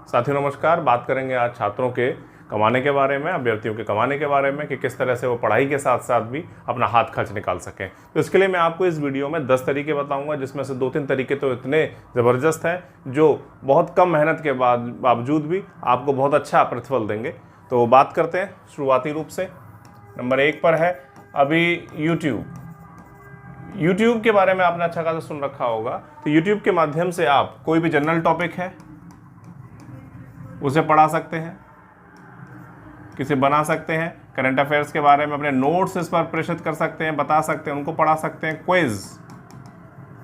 साथियों नमस्कार। बात करेंगे आज छात्रों के कमाने के बारे में, अभ्यर्थियों के कमाने के बारे में कि किस तरह से वो पढ़ाई के साथ साथ भी अपना हाथ खर्च निकाल सकें। तो इसके लिए मैं आपको इस वीडियो में 10 तरीके बताऊंगा, जिसमें से 2-3 तरीके तो इतने ज़बरदस्त हैं जो बहुत कम मेहनत के बावजूद भी आपको बहुत अच्छा प्रतिफल देंगे। तो बात करते हैं शुरुआती रूप से। नंबर 1 पर है अभी यूट्यूब के बारे में आपने अच्छा खासा सुन रखा होगा। तो यूट्यूब के माध्यम से आप कोई भी जनरल टॉपिक है उसे पढ़ा सकते हैं, किसे बना सकते हैं, करंट अफेयर्स के बारे में अपने नोट्स इस पर प्रेषित कर सकते हैं, बता सकते हैं, उनको पढ़ा सकते हैं। क्विज,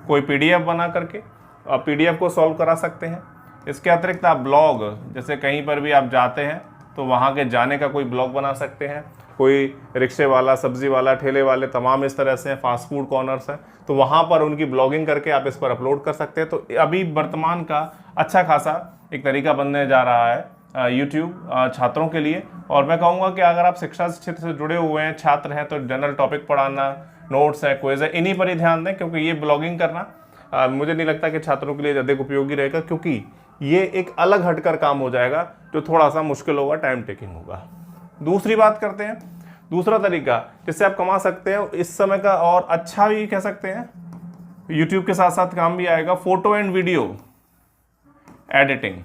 कोई पीडीएफ बना करके आप पीडीएफ को सॉल्व करा सकते हैं। इसके अतिरिक्त आप ब्लॉग, जैसे कहीं पर भी आप जाते हैं तो वहाँ के जाने का कोई ब्लॉग बना सकते हैं। कोई रिक्शे वाला, सब्जी वाला, ठेले वाले, तमाम इस तरह से फास्ट फूड कॉर्नर्स हैं, तो वहाँ पर उनकी ब्लॉगिंग करके आप इस पर अपलोड कर सकते हैं। तो अभी वर्तमान का अच्छा खासा एक तरीका बनने जा रहा है यूट्यूब छात्रों के लिए। और मैं कहूँगा कि अगर आप शिक्षा क्षेत्र से जुड़े हुए हैं, छात्र हैं, तो जनरल टॉपिक पढ़ाना, नोट्स है, क्विज है, इन्हीं पर ही ध्यान दें, क्योंकि ये ब्लॉगिंग करना मुझे नहीं लगता कि छात्रों के लिए ज़्यादा उपयोगी रहेगा, क्योंकि ये एक अलग हटकर काम हो जाएगा जो थोड़ा सा मुश्किल होगा, टाइम टेकिंग होगा। दूसरी बात करते हैं, दूसरा तरीका जिससे आप कमा सकते हैं इस समय का, और अच्छा भी कह सकते हैं, यूट्यूब के साथ साथ काम भी आएगा, फोटो एंड वीडियो एडिटिंग।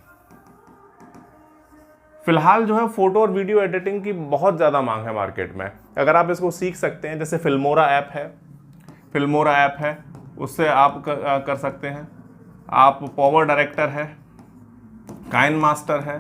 फिलहाल जो है फोटो और वीडियो एडिटिंग की बहुत ज़्यादा मांग है मार्केट में। अगर आप इसको सीख सकते हैं, जैसे फिल्मोरा ऐप है, उससे आप कर सकते हैं। आप पावर डायरेक्टर है, काइन मास्टर है,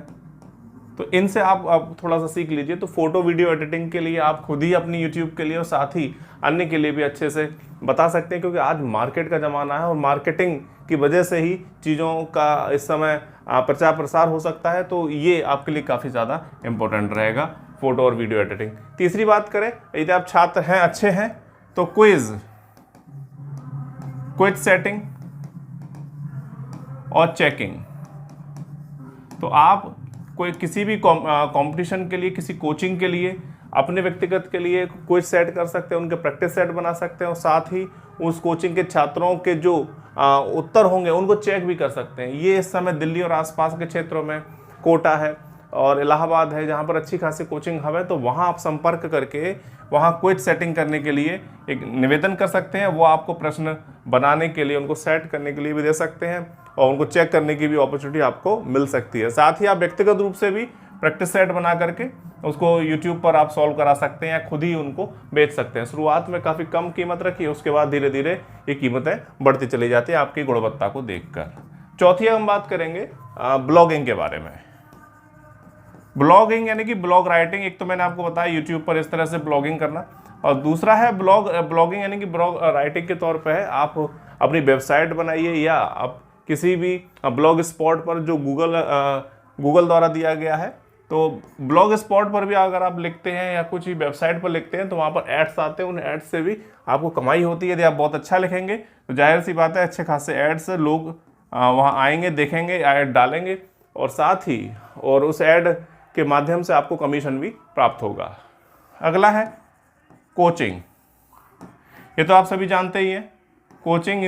तो इनसे आप थोड़ा सा सीख लीजिए। तो फोटो वीडियो एडिटिंग के लिए आप खुद ही अपनी यूट्यूब के लिए और साथ ही अन्य के लिए भी अच्छे से बता सकते हैं, क्योंकि आज मार्केट का ज़माना है और मार्केटिंग की वजह से ही चीज़ों का इस समय प्रचार प्रसार हो सकता है। तो ये आपके लिए काफ़ी ज़्यादा इम्पोर्टेंट रहेगा, फोटो और वीडियो एडिटिंग। तीसरी बात करें, यदि आप छात्र हैं, अच्छे हैं, तो क्विज सेटिंग और चेकिंग। तो आप कोई किसी भी कंपटीशन के लिए, किसी कोचिंग के लिए, अपने व्यक्तिगत के लिए क्विज सेट कर सकते हैं, उनके प्रैक्टिस सेट बना सकते हैं, और साथ ही उस कोचिंग के छात्रों के जो उत्तर होंगे उनको चेक भी कर सकते हैं। ये इस समय दिल्ली और आसपास के क्षेत्रों में कोटा है और इलाहाबाद है, जहाँ पर अच्छी खासी कोचिंग हब है, तो वहाँ आप संपर्क करके वहाँ क्विज सेटिंग करने के लिए एक निवेदन कर सकते हैं। वो आपको प्रश्न बनाने के लिए, उनको सेट करने के लिए भी दे सकते हैं, और उनको चेक करने की भी अपॉर्चुनिटी आपको मिल सकती है। साथ ही आप व्यक्तिगत रूप से भी प्रैक्टिस सेट बना करके उसको यूट्यूब पर आप सॉल्व करा सकते हैं या खुद ही उनको बेच सकते हैं। शुरुआत में काफ़ी कम कीमत रखी, उसके बाद धीरे धीरे ये कीमतें बढ़ती चली जाती है आपकी गुणवत्ता को देखकर। चौथी हम बात करेंगे ब्लॉगिंग के बारे में। ब्लॉगिंग यानी कि ब्लॉग राइटिंग। एक तो मैंने आपको बताया यूट्यूब पर इस तरह से ब्लॉगिंग करना, और दूसरा है ब्लॉगिंग यानी कि ब्लॉग राइटिंग के तौर पे है, आप अपनी वेबसाइट बनाइए या आप किसी भी ब्लॉग स्पॉट पर जो गूगल द्वारा दिया गया है, तो ब्लॉग स्पॉट पर भी अगर आप लिखते हैं या कुछ ही वेबसाइट पर लिखते हैं तो वहाँ पर एड्स आते हैं, उन एड्स से भी आपको कमाई होती है। यदि आप बहुत अच्छा लिखेंगे तो जाहिर सी बात है अच्छे खासे एड्स लोग वहाँ आएंगे, देखेंगे, ऐड डालेंगे, और साथ ही और उस ऐड के माध्यम से आपको कमीशन भी प्राप्त होगा। अगला है कोचिंग। ये तो आप सभी जानते ही हैं, कोचिंग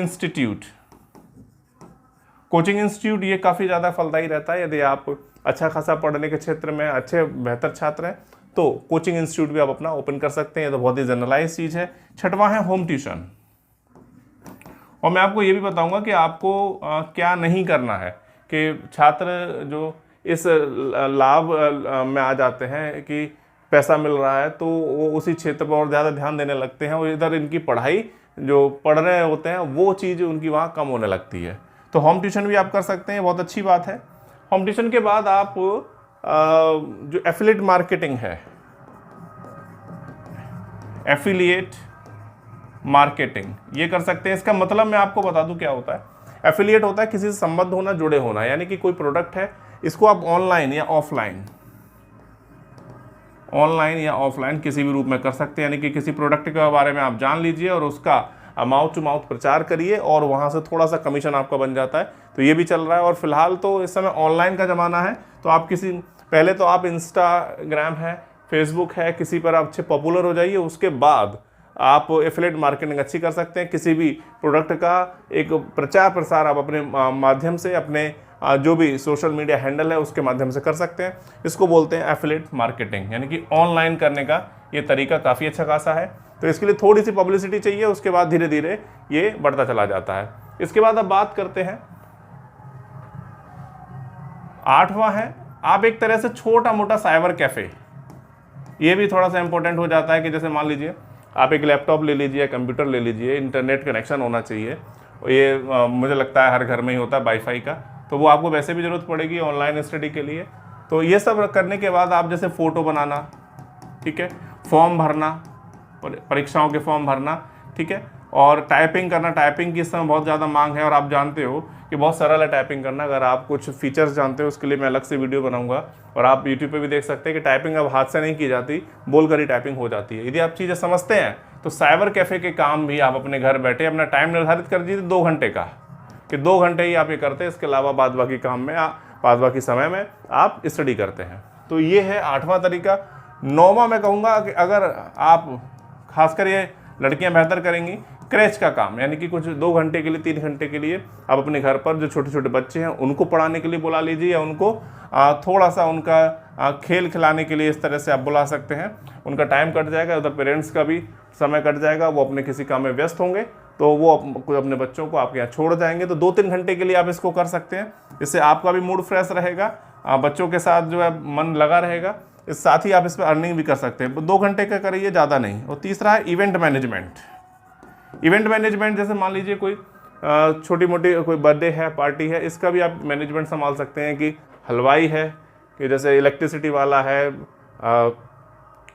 इंस्टीट्यूट ये काफ़ी ज़्यादा फलदायी रहता है। यदि आप अच्छा खासा पढ़ने के क्षेत्र में अच्छे बेहतर छात्र हैं तो कोचिंग इंस्टीट्यूट भी आप अपना ओपन कर सकते हैं। ये तो बहुत ही जनरलाइज चीज़ है। छठवां है होम ट्यूशन, और मैं आपको ये भी बताऊंगा कि आपको क्या नहीं करना है, कि छात्र जो इस लाभ में आ जाते हैं कि पैसा मिल रहा है तो वो उसी क्षेत्र पर और ज़्यादा ध्यान देने लगते हैं, और इधर इनकी पढ़ाई जो पढ़ रहे होते हैं वो चीज़ उनकी वहाँ कम होने लगती है। तो होम ट्यूशन भी आप कर सकते हैं, बहुत अच्छी बात है। होम ट्यूशन के बाद आप जो एफिलिएट मार्केटिंग है, एफिलिएट मार्केटिंग, ये कर सकते हैं। इसका मतलब मैं आपको बता दूं क्या होता है। एफिलिएट होता है किसी से संबंध होना, जुड़े होना, यानी कि कोई प्रोडक्ट है, इसको आप ऑनलाइन या ऑफलाइन किसी भी रूप में कर सकते हैं। यानी कि किसी प्रोडक्ट के बारे में आप जान लीजिए और उसका माउथ टू माउथ प्रचार करिए, और वहाँ से थोड़ा सा कमीशन आपका बन जाता है। तो ये भी चल रहा है, और फिलहाल तो इस समय ऑनलाइन का ज़माना है। तो आप पहले तो आप इंस्टाग्राम है, फेसबुक है, किसी पर आप अच्छे पॉपुलर हो जाइए, उसके बाद आप एफिलिएट मार्केटिंग अच्छी कर सकते हैं। किसी भी प्रोडक्ट का एक प्रचार प्रसार आप अपने माध्यम से, अपने जो भी सोशल मीडिया हैंडल है उसके माध्यम से कर सकते हैं। इसको बोलते हैं एफिलिएट मार्केटिंग, यानी कि ऑनलाइन करने का ये तरीका काफ़ी अच्छा खासा है। तो इसके लिए थोड़ी सी पब्लिसिटी चाहिए, उसके बाद धीरे धीरे ये बढ़ता चला जाता है। इसके बाद अब बात करते हैं 8वां है, आप एक तरह से छोटा मोटा साइबर कैफ़े, ये भी थोड़ा सा इंपॉर्टेंट हो जाता है कि जैसे मान लीजिए आप एक लैपटॉप ले लीजिए, कंप्यूटर ले लीजिए, इंटरनेट कनेक्शन होना चाहिए। ये मुझे लगता है हर घर में ही होता है वाईफाई का, तो वो आपको वैसे भी ज़रूरत पड़ेगी ऑनलाइन स्टडी के लिए। तो ये सब करने के बाद आप जैसे फ़ोटो बनाना, ठीक है, फॉर्म भरना, परीक्षाओं के फॉर्म भरना, ठीक है, और टाइपिंग करना। टाइपिंग की इस समय बहुत ज़्यादा मांग है और आप जानते हो कि बहुत सरल है टाइपिंग करना। अगर आप कुछ फीचर्स जानते हो उसके लिए मैं अलग से वीडियो बनाऊंगा, और आप यूट्यूब पे भी देख सकते हैं कि टाइपिंग अब हाथ से नहीं की जाती, बोलकर ही टाइपिंग हो जाती है। यदि आप चीज़ें समझते हैं तो साइबर कैफ़े के काम भी आप अपने घर बैठे अपना टाइम निर्धारित कर दीजिए 2 घंटे का, कि 2 घंटे ही आप ये करते हैं, इसके अलावा बाद बाकी काम में बाद बाकी समय में आप स्टडी करते हैं। तो ये है 8वां तरीका। 9वां मैं कहूँगा कि अगर आप खासकर ये लड़कियां बेहतर करेंगी, क्रैच का काम, यानी कि कुछ 2 घंटे के लिए 3 घंटे के लिए आप अपने घर पर जो छोटे छोटे बच्चे हैं उनको पढ़ाने के लिए बुला लीजिए, या उनको थोड़ा सा उनका खेल खिलाने के लिए इस तरह से आप बुला सकते हैं। उनका टाइम कट जाएगा, उधर पेरेंट्स का भी समय कट जाएगा, वो अपने किसी काम में व्यस्त होंगे, तो वो अपने बच्चों को आपके यहाँ छोड़ जाएंगे। तो 2-3 घंटे के लिए आप इसको कर सकते हैं, इससे आपका भी मूड फ्रेश रहेगा, बच्चों के साथ जो है मन लगा रहेगा। इस साथ ही आप इस पर अर्निंग भी कर सकते हैं। 2 घंटे का करिए, ज़्यादा नहीं। और तीसरा है इवेंट मैनेजमेंट। इवेंट मैनेजमेंट जैसे मान लीजिए कोई छोटी मोटी कोई बर्थडे है, पार्टी है, इसका भी आप मैनेजमेंट संभाल सकते हैं। कि हलवाई है, कि जैसे इलेक्ट्रिसिटी वाला है,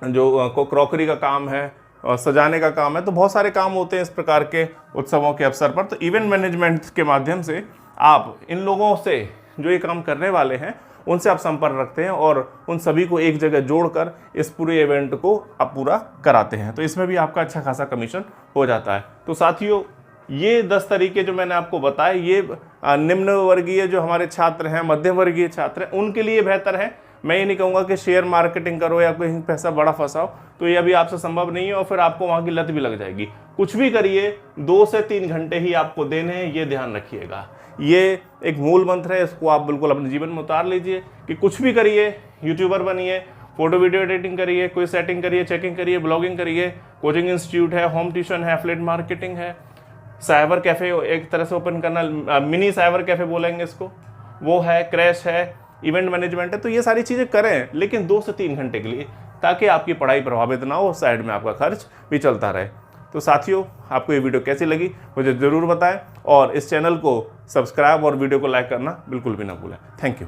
जो क्रॉकरी का काम है, सजाने का काम है, तो बहुत सारे काम होते हैं इस प्रकार के उत्सवों के अवसर पर। तो इवेंट मैनेजमेंट के माध्यम से आप इन लोगों से जो ये काम करने वाले हैं उनसे आप संपर्क रखते हैं और उन सभी को एक जगह जोड़कर इस पूरे इवेंट को आप पूरा कराते हैं। तो इसमें भी आपका अच्छा खासा कमीशन हो जाता है। तो साथियों, ये 10 तरीके जो मैंने आपको बताए, ये निम्न वर्गीय जो हमारे छात्र हैं, मध्यम वर्गीय छात्र हैं, उनके लिए बेहतर है। मैं ये नहीं कहूँगा कि शेयर मार्केटिंग करो या कोई पैसा बड़ा फंसाओ, तो ये अभी आपसे संभव नहीं है और फिर आपको वहाँ की लत भी लग जाएगी। कुछ भी करिए, 2 से 3 घंटे ही आपको देने हैं, ये ध्यान रखिएगा। ये एक मूल मंत्र है, इसको आप बिल्कुल अपने जीवन में उतार लीजिए कि कुछ भी करिए, यूट्यूबर बनिए, फोटो वीडियो एडिटिंग करिए, कोई सेटिंग करिए, चेकिंग करिए, ब्लॉगिंग करिए, कोचिंग इंस्टीट्यूट है, होम ट्यूशन है, एफिलिएट मार्केटिंग है, साइबर कैफ़े एक तरह से ओपन करना, मिनी साइबर कैफ़े बोलेंगे इसको, वो है, क्रैश है, इवेंट मैनेजमेंट है। तो ये सारी चीज़ें करें, लेकिन 2 से 3 घंटे के लिए, ताकि आपकी पढ़ाई प्रभावित ना हो, साइड में आपका खर्च भी चलता रहे। तो साथियों, आपको ये वीडियो कैसी लगी मुझे ज़रूर बताएं, और इस चैनल को सब्सक्राइब और वीडियो को लाइक करना बिल्कुल भी ना भूलें। Thank you.